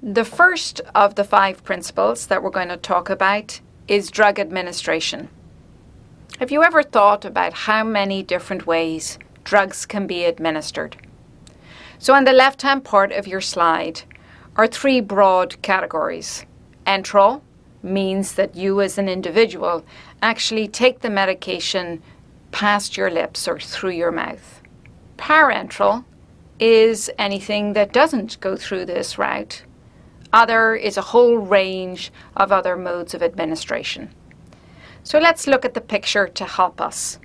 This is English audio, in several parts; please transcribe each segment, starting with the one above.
The first of the 5 principles that we're going to talk about is drug administration. Have you ever thought about how many different ways drugs can be administered? So on the left-hand part of your slide are 3 broad categories. Enteral means that you as an individual actually take the medication past your lips or through your mouth. Parenteral is anything that doesn't go through this route. Other is a whole range of other modes of administration. So let's look at the picture to help us.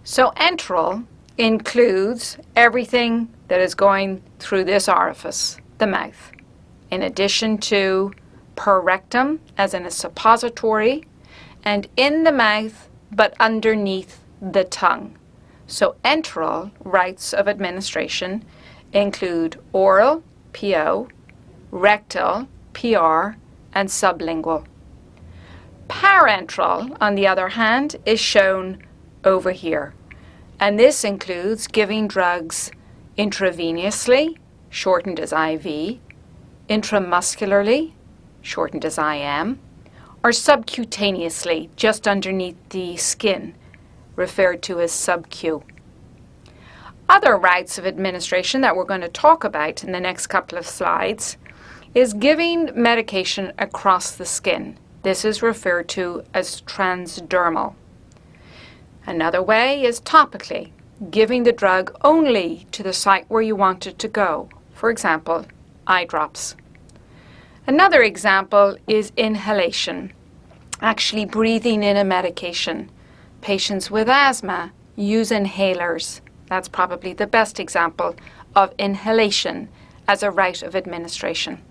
So enteral includes everything that is going through this orifice, the mouth, in addition to per rectum, as in a suppository, and in the mouth but underneath the tongue. So enteral routes of administration include oral, PO, rectal, PR, and sublingual. Parenteral, on the other hand, is shown over here. And this includes giving drugs intravenously, shortened as IV, intramuscularly, shortened as IM, or subcutaneously, just underneath the skin, referred to as sub-Q. Other routes of administration that we're going to talk about in the next couple of slides is giving medication across the skin. This is referred to as transdermal. Another way is topically, giving the drug only to the site where you want it to go, for example, eye drops. Another example is inhalation, actually breathing in a medication. Patients with asthma use inhalers. That's probably the best example of inhalation as a route of administration.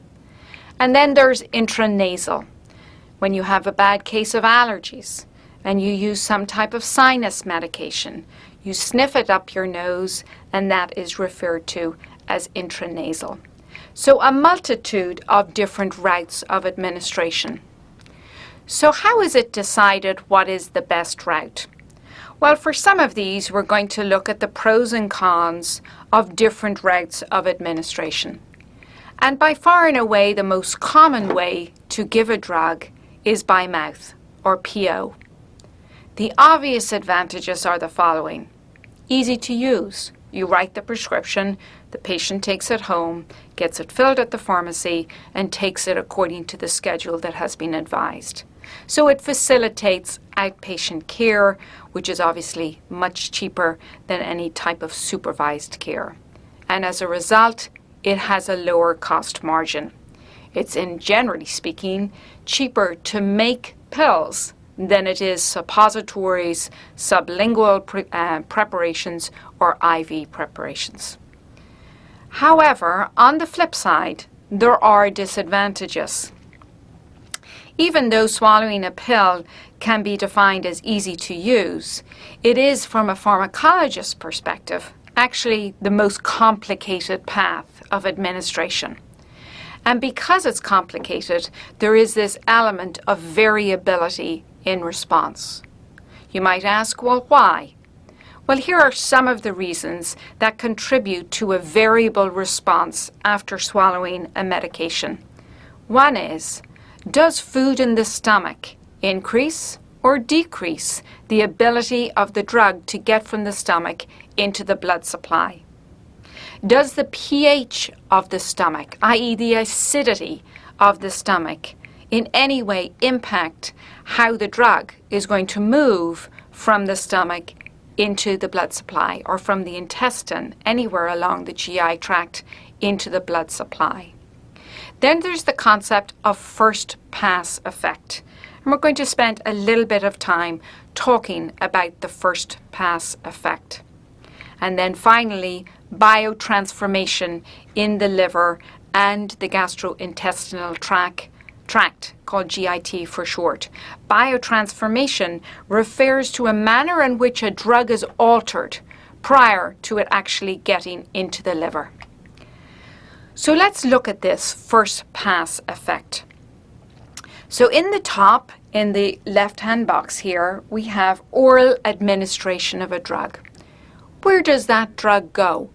And then there's intranasal, when you have a bad case of allergies and you use some type of sinus medication. You sniff it up your nose, and that is referred to as intranasal. So a multitude of different routes of administration. So how is it decided what is the best route? Well, for some of these, we're going to look at the pros and cons of different routes of administration. And by far and away, the most common way to give a drug is by mouth, or PO. The obvious advantages are the following. Easy to use. You write the prescription, the patient takes it home, gets it filled at the pharmacy, and takes it according to the schedule that has been advised. So it facilitates outpatient care, which is obviously much cheaper than any type of supervised care. And as a result, it has a lower cost margin. It's, generally speaking, cheaper to make pills than it is suppositories, sublingual preparations, or IV preparations. However, on the flip side, there are disadvantages. Even though swallowing a pill can be defined as easy to use, it is, from a pharmacologist's perspective, actually the most complicated path of administration. And because it's complicated, there is this element of variability in response. You might ask, well, why? Well, here are some of the reasons that contribute to a variable response after swallowing a medication. One is, does food in the stomach increase or decrease the ability of the drug to get from the stomach into the blood supply? Does the pH of the stomach, i.e. the acidity of the stomach, in any way impact how the drug is going to move from the stomach into the blood supply, or from the intestine, anywhere along the GI tract, into the blood supply? Then there's the concept of first pass effect. And we're going to spend a little bit of time talking about the first pass effect. And then finally, biotransformation in the liver and the gastrointestinal tract, called GIT for short. Biotransformation refers to a manner in which a drug is altered prior to it actually getting into the liver. So let's look at this first pass effect. So in the top, in the left-hand box here, we have oral administration of a drug. Where does that drug go?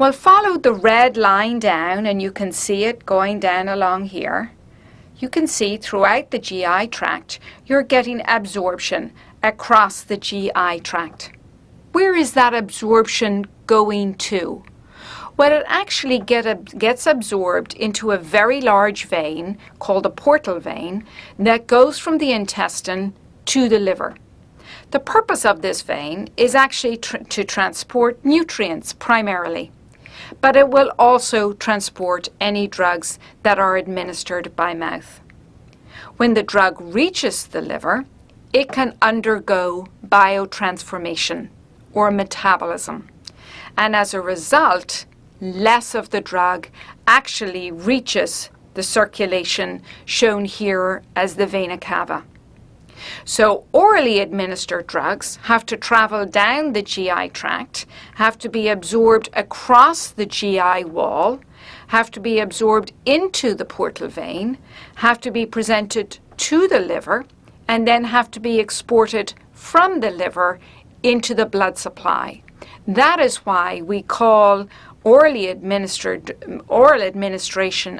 Well, follow the red line down and you can see it going down along here. You can see throughout the GI tract, you're getting absorption across the GI tract. Where is that absorption going to? Well, it actually gets absorbed into a very large vein called a portal vein that goes from the intestine to the liver. The purpose of this vein is actually to transport nutrients primarily, but it will also transport any drugs that are administered by mouth. When the drug reaches the liver, it can undergo biotransformation or metabolism, and as a result, less of the drug actually reaches the circulation shown here as the vena cava. So orally administered drugs have to travel down the GI tract, have to be absorbed across the GI wall, have to be absorbed into the portal vein, have to be presented to the liver, and then have to be exported from the liver into the blood supply. That is why we call oral administration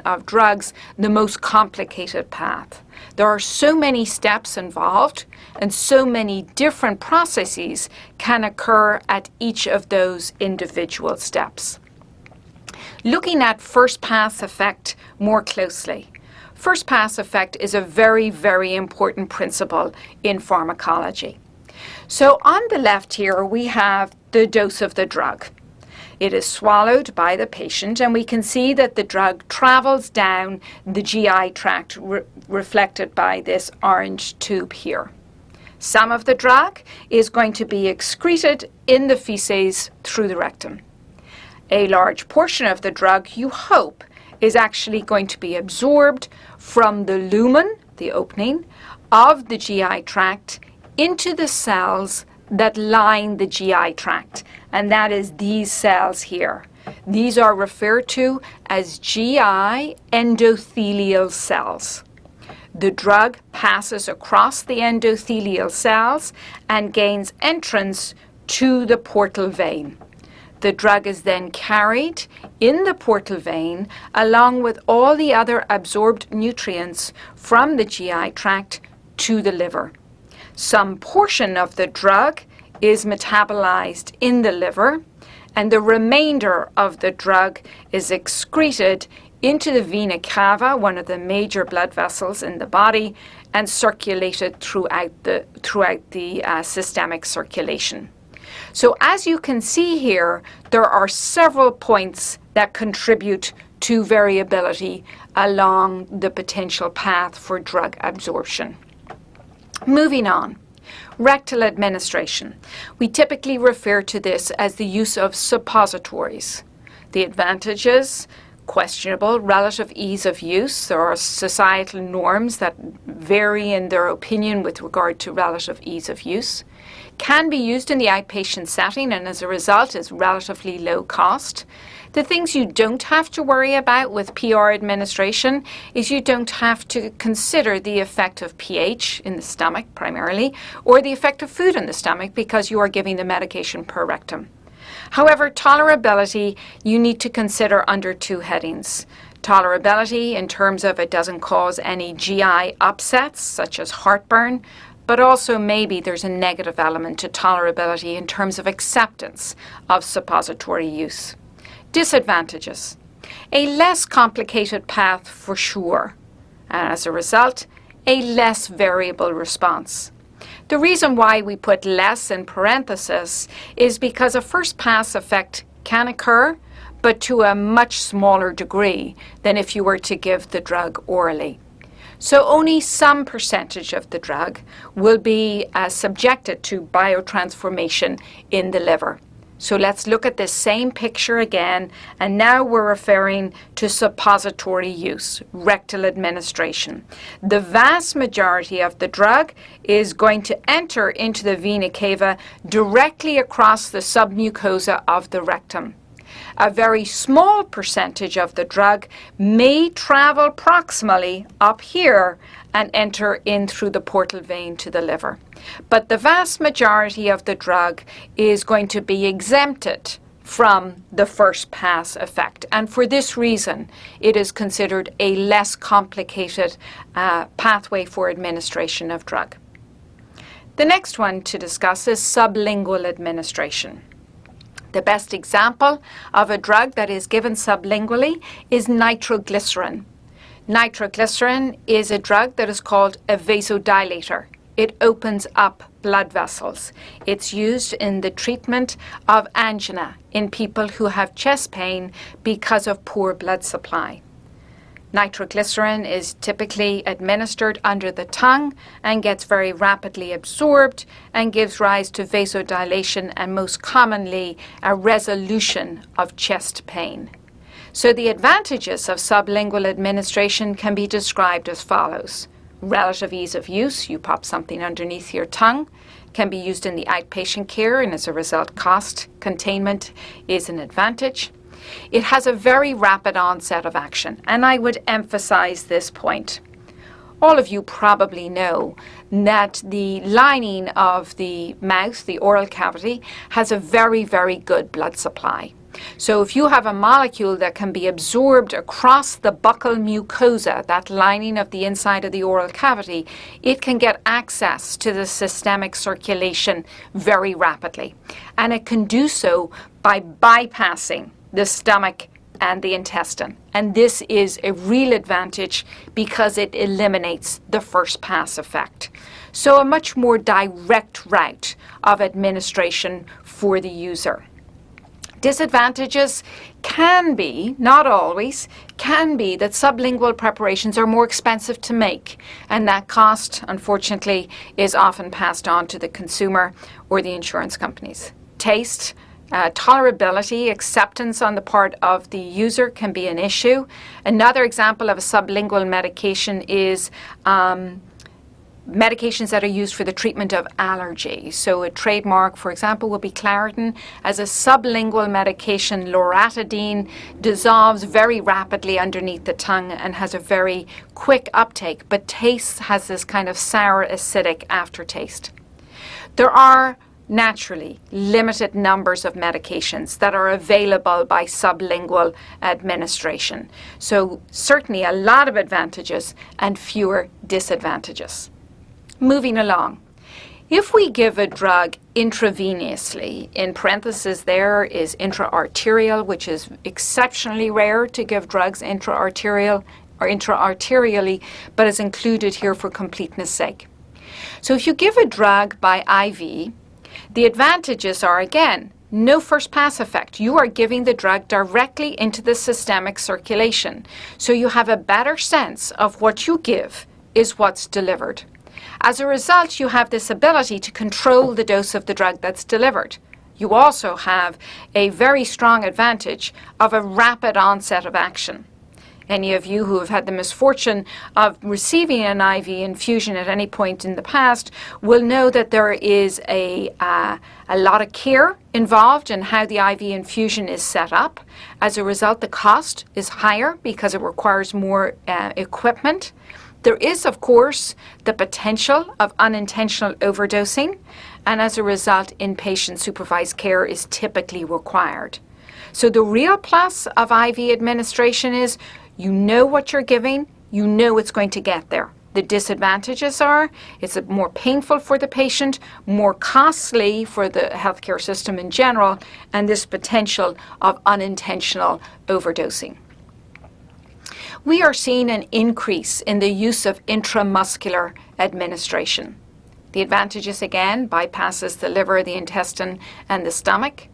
of drugs the most complicated path. There are so many steps involved and so many different processes can occur at each of those individual steps. Looking at first pass effect more closely. First pass effect is a very, very important principle in pharmacology. So on the left here we have the dose of the drug. It is swallowed by the patient, and we can see that the drug travels down the GI tract reflected by this orange tube here. Some of the drug is going to be excreted in the feces through the rectum. A large portion of the drug, you hope, is actually going to be absorbed from the lumen, the opening, of the GI tract into the cells that line the GI tract, and that is these cells here. These are referred to as GI endothelial cells. The drug passes across the endothelial cells and gains entrance to the portal vein. The drug is then carried in the portal vein along with all the other absorbed nutrients from the GI tract to the liver. Some portion of the drug is metabolized in the liver, and the remainder of the drug is excreted into the vena cava, one of the major blood vessels in the body, and circulated throughout the systemic circulation. So as you can see here, there are several points that contribute to variability along the potential path for drug absorption. Moving on, rectal administration. We typically refer to this as the use of suppositories. The advantages, questionable relative ease of use. There are societal norms that vary in their opinion with regard to relative ease of use. Can be used in the outpatient setting and as a result is relatively low cost. The things you don't have to worry about with PR administration is you don't have to consider the effect of pH in the stomach primarily, or the effect of food in the stomach because you are giving the medication per rectum. However, tolerability you need to consider under two headings. Tolerability in terms of it doesn't cause any GI upsets such as heartburn, but also maybe there's a negative element to tolerability in terms of acceptance of suppository use. Disadvantages. A less complicated path for sure, and as a result, a less variable response. The reason why we put less in parenthesis is because a first pass effect can occur, but to a much smaller degree than if you were to give the drug orally. So only some percentage of the drug will be subjected to biotransformation in the liver. So let's look at this same picture again, and now we're referring to suppository use, rectal administration. The vast majority of the drug is going to enter into the vena cava directly across the submucosa of the rectum. A very small percentage of the drug may travel proximally up here and enter in through the portal vein to the liver. But the vast majority of the drug is going to be exempted from the first pass effect. And for this reason, it is considered a less complicated pathway for administration of drug. The next one to discuss is sublingual administration. The best example of a drug that is given sublingually is nitroglycerin. Nitroglycerin is a drug that is called a vasodilator. It opens up blood vessels. It's used in the treatment of angina in people who have chest pain because of poor blood supply. Nitroglycerin is typically administered under the tongue and gets very rapidly absorbed and gives rise to vasodilation and most commonly a resolution of chest pain. So the advantages of sublingual administration can be described as follows. Relative ease of use, you pop something underneath your tongue, can be used in the outpatient care, and as a result cost containment is an advantage. It has a very rapid onset of action, and I would emphasize this point. All of you probably know that the lining of the mouth, the oral cavity, has a very, very good blood supply. So if you have a molecule that can be absorbed across the buccal mucosa, that lining of the inside of the oral cavity, it can get access to the systemic circulation very rapidly. And it can do so by bypassing the stomach and the intestine. And this is a real advantage because it eliminates the first pass effect. So a much more direct route of administration for the user. Disadvantages can be, not always, can be that sublingual preparations are more expensive to make, and that cost, unfortunately, is often passed on to the consumer or the insurance companies. Taste, tolerability, acceptance on the part of the user can be an issue. Another example of a sublingual medication is medications that are used for the treatment of allergy. So a trademark, for example, would be Claritin. As a sublingual medication, loratadine dissolves very rapidly underneath the tongue and has a very quick uptake, but has this kind of sour, acidic aftertaste. There are naturally limited numbers of medications that are available by sublingual administration. So certainly a lot of advantages and fewer disadvantages. Moving along, if we give a drug intravenously, in parentheses there is intra-arterial, which is exceptionally rare to give drugs intra-arterial or intra-arterially, but is included here for completeness sake. So if you give a drug by IV, the advantages are, again, no first pass effect. You are giving the drug directly into the systemic circulation. So you have a better sense of what you give is what's delivered. As a result, you have this ability to control the dose of the drug that's delivered. You also have a very strong advantage of a rapid onset of action. Any of you who have had the misfortune of receiving an IV infusion at any point in the past will know that there is a lot of care involved in how the IV infusion is set up. As a result, the cost is higher because it requires more equipment. There is, of course, the potential of unintentional overdosing, and as a result, inpatient supervised care is typically required. So the real plus of IV administration is you know what you're giving, you know it's going to get there. The disadvantages are it's more painful for the patient, more costly for the healthcare system in general, and this potential of unintentional overdosing. We are seeing an increase in the use of intramuscular administration. The advantages, again, bypasses the liver, the intestine, and the stomach.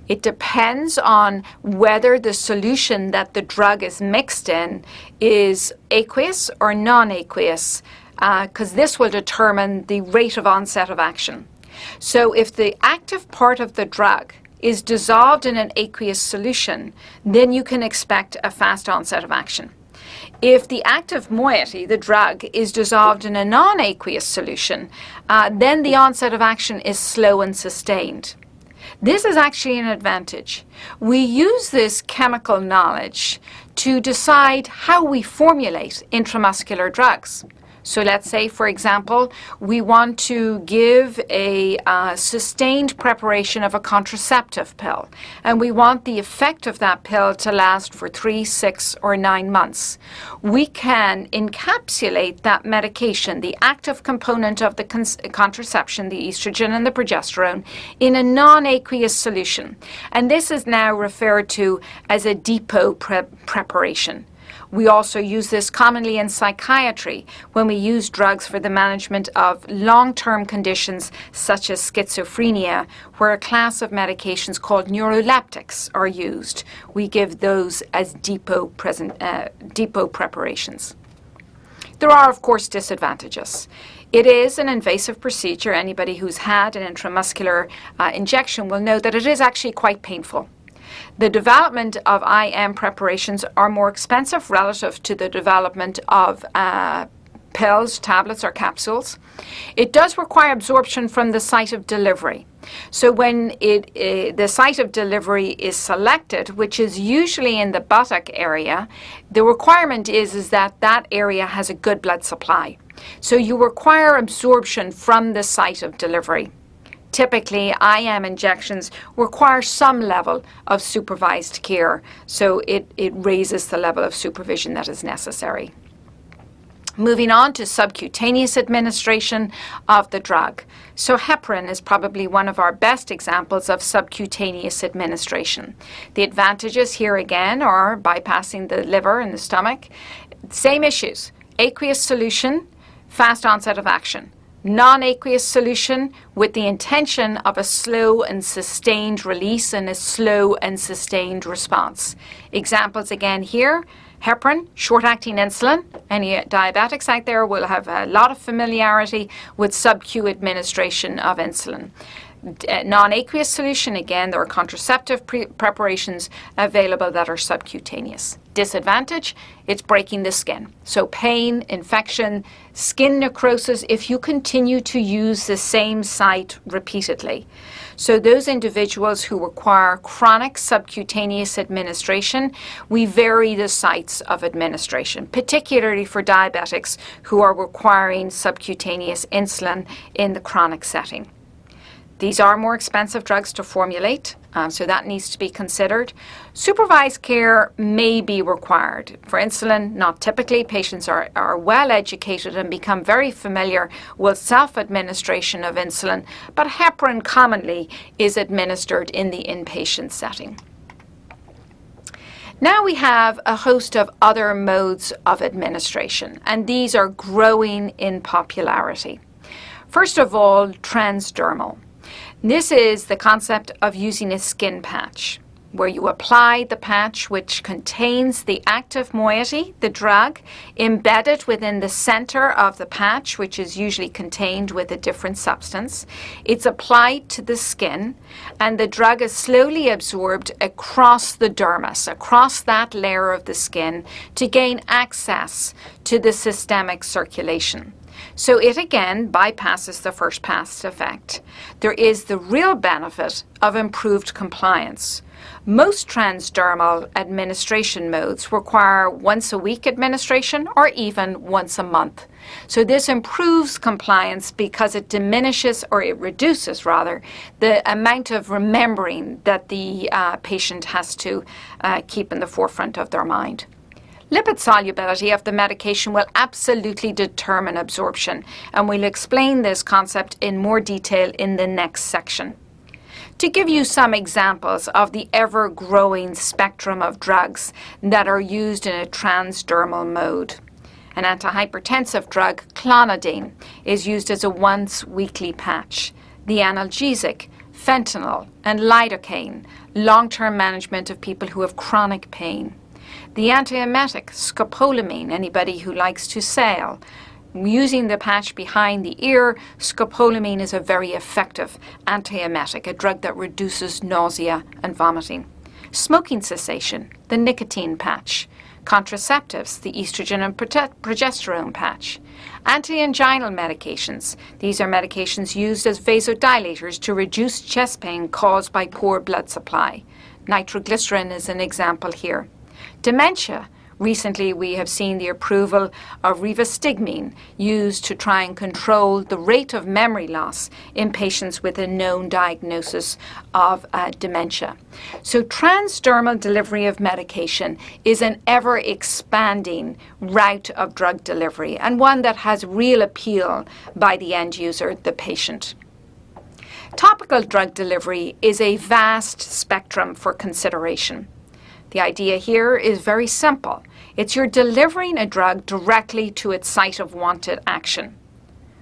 It depends on whether the solution that the drug is mixed in is aqueous or non-aqueous, because this will determine the rate of onset of action. So if the active part of the drug is dissolved in an aqueous solution, then you can expect a fast onset of action. If the active moiety, the drug, is dissolved in a non-aqueous solution, then the onset of action is slow and sustained. This is actually an advantage. We use this chemical knowledge to decide how we formulate intramuscular drugs. So let's say, for example, we want to give a sustained preparation of a contraceptive pill, and we want the effect of that pill to last for 3, 6, or 9 months. We can encapsulate that medication, the active component of the contraception, the estrogen and the progesterone, in a non-aqueous solution. And this is now referred to as a depot preparation. We also use this commonly in psychiatry when we use drugs for the management of long-term conditions such as schizophrenia, where a class of medications called neuroleptics are used. We give those as depot preparations. There are, of course, disadvantages. It is an invasive procedure. Anybody who's had an intramuscular injection will know that it is actually quite painful. The development of IM preparations are more expensive relative to the development of pills, tablets, or capsules. It does require absorption from the site of delivery. So when the site of delivery is selected, which is usually in the buttock area, the requirement is that that area has a good blood supply. So you require absorption from the site of delivery. Typically, IM injections require some level of supervised care, so it raises the level of supervision that is necessary. Moving on to subcutaneous administration of the drug. So heparin is probably one of our best examples of subcutaneous administration. The advantages here again are bypassing the liver and the stomach. Same issues: aqueous solution, fast onset of action. Non-aqueous solution with the intention of a slow and sustained release and a slow and sustained response. Examples again here: heparin, short-acting insulin. Any diabetics out there will have a lot of familiarity with sub-Q administration of insulin. Non-aqueous solution, again, there are contraceptive preparations available that are subcutaneous. Disadvantage: it's breaking the skin. So pain, infection, skin necrosis if you continue to use the same site repeatedly. So those individuals who require chronic subcutaneous administration, we vary the sites of administration, particularly for diabetics who are requiring subcutaneous insulin in the chronic setting. These are more expensive drugs to formulate, so that needs to be considered. Supervised care may be required. For insulin, not typically. Patients are well educated and become very familiar with self-administration of insulin, but heparin commonly is administered in the inpatient setting. Now we have a host of other modes of administration, and these are growing in popularity. First of all, transdermal. This is the concept of using a skin patch, where you apply the patch which contains the active moiety, the drug, embedded within the center of the patch, which is usually contained with a different substance. It's applied to the skin, and the drug is slowly absorbed across the dermis, across that layer of the skin, to gain access to the systemic circulation. So it again bypasses the first pass effect. There is the real benefit of improved compliance. Most transdermal administration modes require once-a-week administration or even once a month. So this improves compliance because it diminishes, or it reduces rather, the amount of remembering that the patient has to keep in the forefront of their mind. Lipid solubility of the medication will absolutely determine absorption, and we'll explain this concept in more detail in the next section. To give you some examples of the ever-growing spectrum of drugs that are used in a transdermal mode. An antihypertensive drug, clonidine, is used as a once-weekly patch. The analgesic, fentanyl, and lidocaine, long-term management of people who have chronic pain. The antiemetic, scopolamine, anybody who likes to sail. Using the patch behind the ear, scopolamine is a very effective antiemetic, a drug that reduces nausea and vomiting. Smoking cessation, the nicotine patch. Contraceptives, the estrogen and progesterone patch. Anti-anginal medications. These are medications used as vasodilators to reduce chest pain caused by poor blood supply. Nitroglycerin is an example here. Dementia, Recently, we have seen the approval of rivastigmine used to try and control the rate of memory loss in patients with a known diagnosis of dementia. So transdermal delivery of medication is an ever-expanding route of drug delivery and one that has real appeal by the end user, the patient. Topical drug delivery is a vast spectrum for consideration. The idea here is very simple. It's you're delivering a drug directly to its site of wanted action.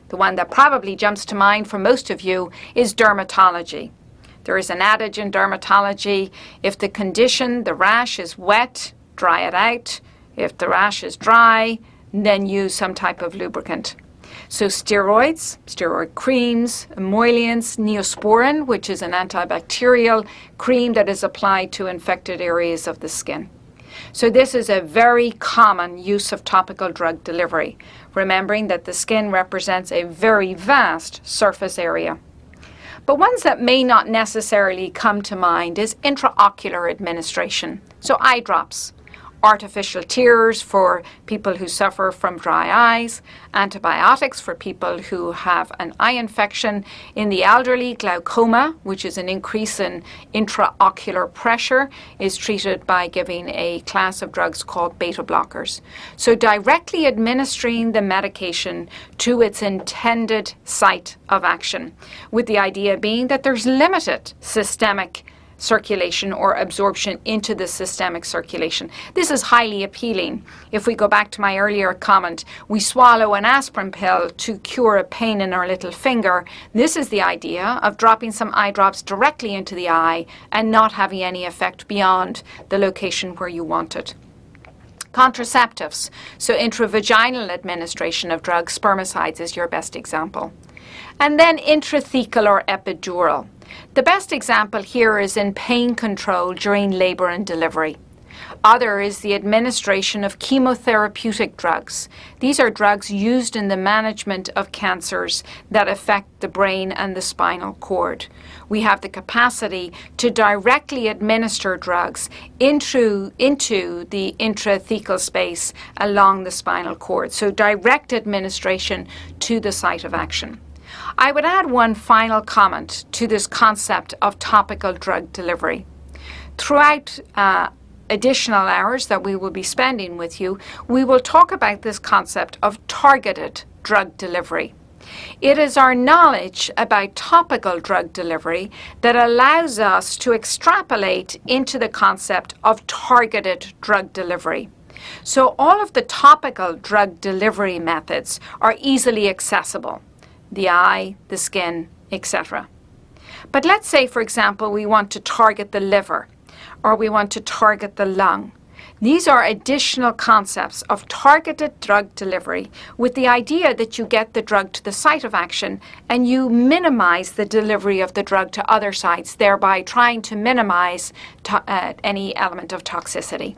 The one that probably jumps to mind for most of you is dermatology. There is an adage in dermatology, if the condition, the rash is wet, dry it out. If the rash is dry, then use some type of lubricant. So steroids, steroid creams, emollients, Neosporin, which is an antibacterial cream that is applied to infected areas of the skin. So this is a very common use of topical drug delivery, remembering that the skin represents a very vast surface area. But ones that may not necessarily come to mind is intraocular administration, so eye drops, artificial tears for people who suffer from dry eyes, antibiotics for people who have an eye infection. In the elderly, glaucoma, which is an increase in intraocular pressure, is treated by giving a class of drugs called beta blockers. So directly administering the medication to its intended site of action, with the idea being that there's limited systemic circulation or absorption into the systemic circulation. This is highly appealing. If we go back to my earlier comment, we swallow an aspirin pill to cure a pain in our little finger. This is the idea of dropping some eye drops directly into the eye and not having any effect beyond the location where you want it. Contraceptives, so intravaginal administration of drugs, spermicides is your best example. And then intrathecal or epidural. The best example here is in pain control during labor and delivery. Other is the administration of chemotherapeutic drugs. These are drugs used in the management of cancers that affect the brain and the spinal cord. We have the capacity to directly administer drugs into the intrathecal space along the spinal cord. So direct administration to the site of action. I would add one final comment to this concept of topical drug delivery. Throughout additional hours that we will be spending with you, we will talk about this concept of targeted drug delivery. It is our knowledge about topical drug delivery that allows us to extrapolate into the concept of targeted drug delivery. So all of the topical drug delivery methods are easily accessible. The eye, the skin, etc. But let's say, for example, we want to target the liver or we want to target the lung. These are additional concepts of targeted drug delivery with the idea that you get the drug to the site of action and you minimize the delivery of the drug to other sites, thereby trying to minimize any element of toxicity.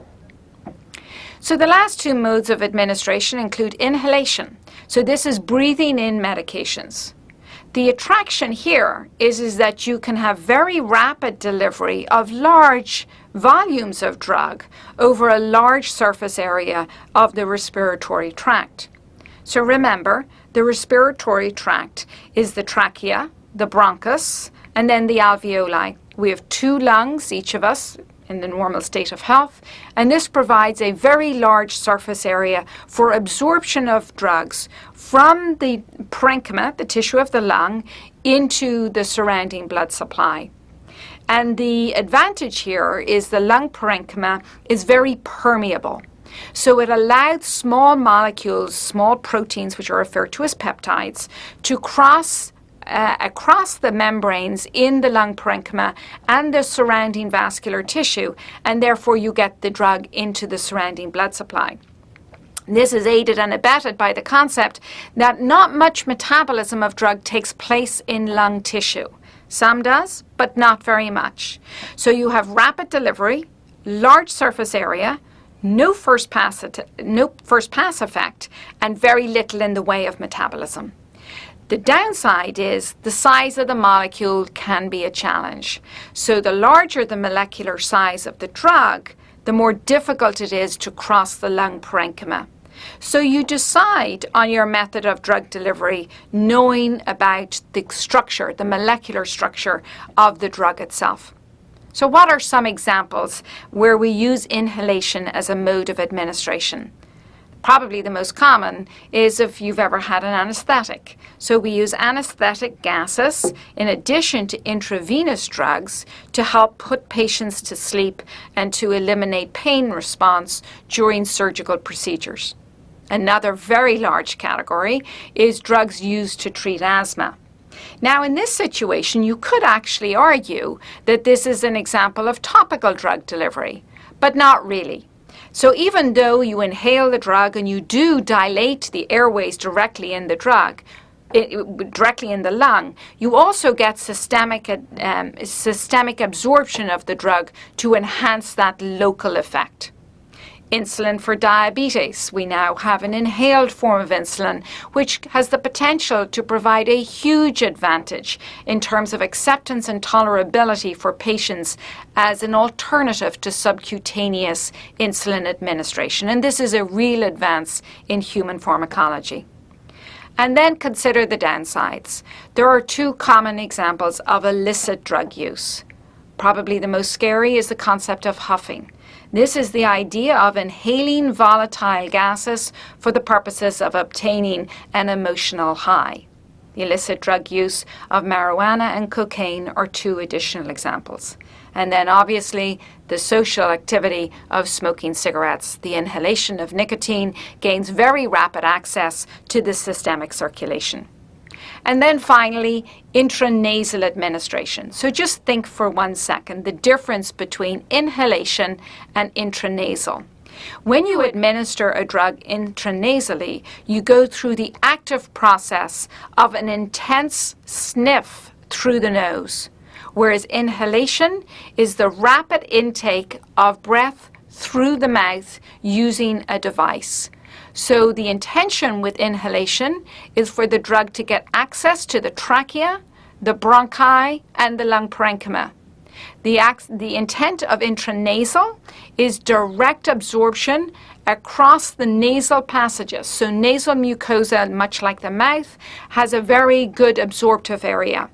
So the last two modes of administration include inhalation. So this is breathing in medications. The attraction here is that you can have very rapid delivery of large volumes of drug over a large surface area of the respiratory tract. So remember, the respiratory tract is the trachea, the bronchus, and then the alveoli. We have two lungs, each of us, in the normal state of health, and this provides a very large surface area for absorption of drugs from the parenchyma, the tissue of the lung, into the surrounding blood supply. And the advantage here is the lung parenchyma is very permeable. So it allowed small molecules, small proteins, which are referred to as peptides, to cross across the membranes in the lung parenchyma and the surrounding vascular tissue, and therefore you get the drug into the surrounding blood supply. This is aided and abetted by the concept that not much metabolism of drug takes place in lung tissue. Some does, but not very much. So you have rapid delivery, large surface area, no first pass effect, and very little in the way of metabolism. The downside is the size of the molecule can be a challenge. So the larger the molecular size of the drug, the more difficult it is to cross the lung parenchyma. So you decide on your method of drug delivery knowing about the structure, the molecular structure of the drug itself. So what are some examples where we use inhalation as a mode of administration? Probably the most common is if you've ever had an anesthetic. So we use anesthetic gases in addition to intravenous drugs to help put patients to sleep and to eliminate pain response during surgical procedures. Another very large category is drugs used to treat asthma. Now, in this situation, you could actually argue that this is an example of topical drug delivery, but not really. So even though you inhale the drug and you do dilate the airways directly in the drug, directly in the lung, you also get systemic absorption of the drug to enhance that local effect. Insulin for diabetes. We now have an inhaled form of insulin, which has the potential to provide a huge advantage in terms of acceptance and tolerability for patients as an alternative to subcutaneous insulin administration. And this is a real advance in human pharmacology. And then consider the downsides. There are two common examples of illicit drug use. Probably the most scary is the concept of huffing. This is the idea of inhaling volatile gases for the purposes of obtaining an emotional high. The illicit drug use of marijuana and cocaine are two additional examples. And then obviously the social activity of smoking cigarettes. The inhalation of nicotine gains very rapid access to the systemic circulation. And then finally, intranasal administration. So just think for 1 second the difference between inhalation and intranasal. When you administer a drug intranasally, you go through the active process of an intense sniff through the nose, whereas inhalation is the rapid intake of breath through the mouth using a device. So the intention with inhalation is for the drug to get access to the trachea, the bronchi, and the lung parenchyma. The intent of intranasal is direct absorption across the nasal passages. So nasal mucosa, much like the mouth, has a very good absorptive area.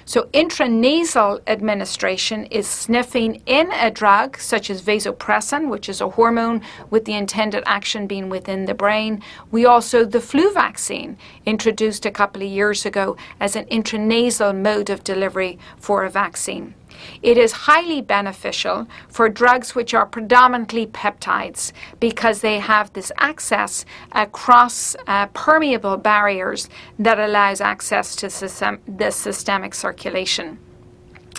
So intranasal administration is sniffing in a drug such as vasopressin, which is a hormone with the intended action being within the brain. We also, the flu vaccine, introduced a couple of years ago as an intranasal mode of delivery for a vaccine. It is highly beneficial for drugs which are predominantly peptides because they have this access across permeable barriers that allows access to the systemic circulation.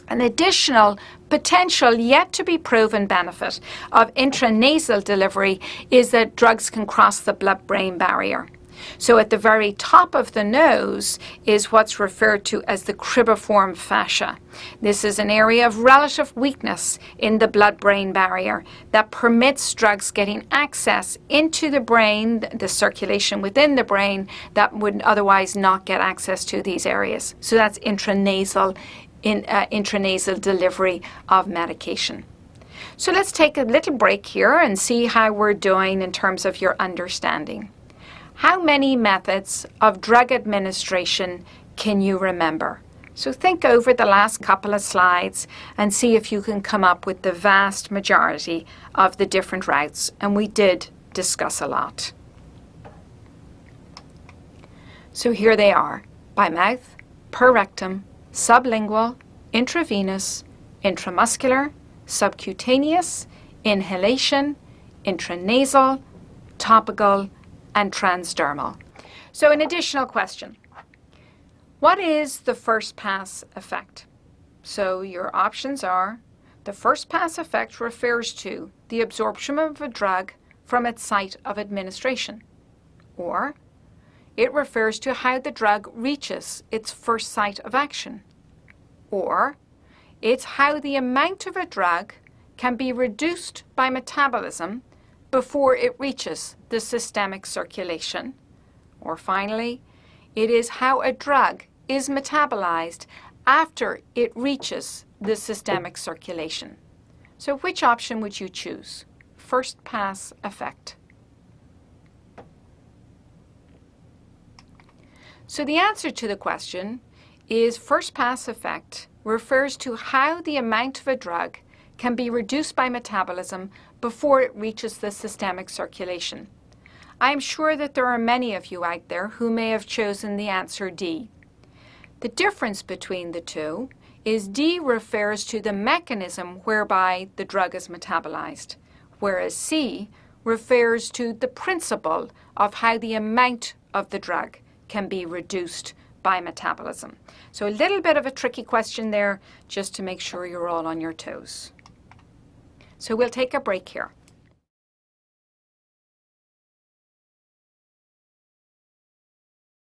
An additional potential yet to be proven benefit of intranasal delivery is that drugs can cross the blood-brain barrier. So at the very top of the nose is what's referred to as the cribriform fascia. This is an area of relative weakness in the blood-brain barrier that permits drugs getting access into the brain, the circulation within the brain that would otherwise not get access to these areas. So that's intranasal delivery of medication. So let's take a little break here and see how we're doing in terms of your understanding. How many methods of drug administration can you remember? So think over the last couple of slides and see if you can come up with the vast majority of the different routes, and we did discuss a lot. So here they are: by mouth, per rectum, sublingual, intravenous, intramuscular, subcutaneous, inhalation, intranasal, topical, and transdermal. So an additional question. What is the first pass effect? So your options are: the first pass effect refers to the absorption of a drug from its site of administration, or it refers to how the drug reaches its first site of action, or it's how the amount of a drug can be reduced by metabolism before it reaches the systemic circulation, or finally, it is how a drug is metabolized after it reaches the systemic circulation. So which option would you choose? first pass effect? So the answer to the question is first pass effect refers to how the amount of a drug can be reduced by metabolism before it reaches the systemic circulation. I am sure that there are many of you out there who may have chosen the answer D. The difference between the two is D refers to the mechanism whereby the drug is metabolized, whereas C refers to the principle of how the amount of the drug can be reduced by metabolism. So a little bit of a tricky question there, just to make sure you're all on your toes. So we'll take a break here.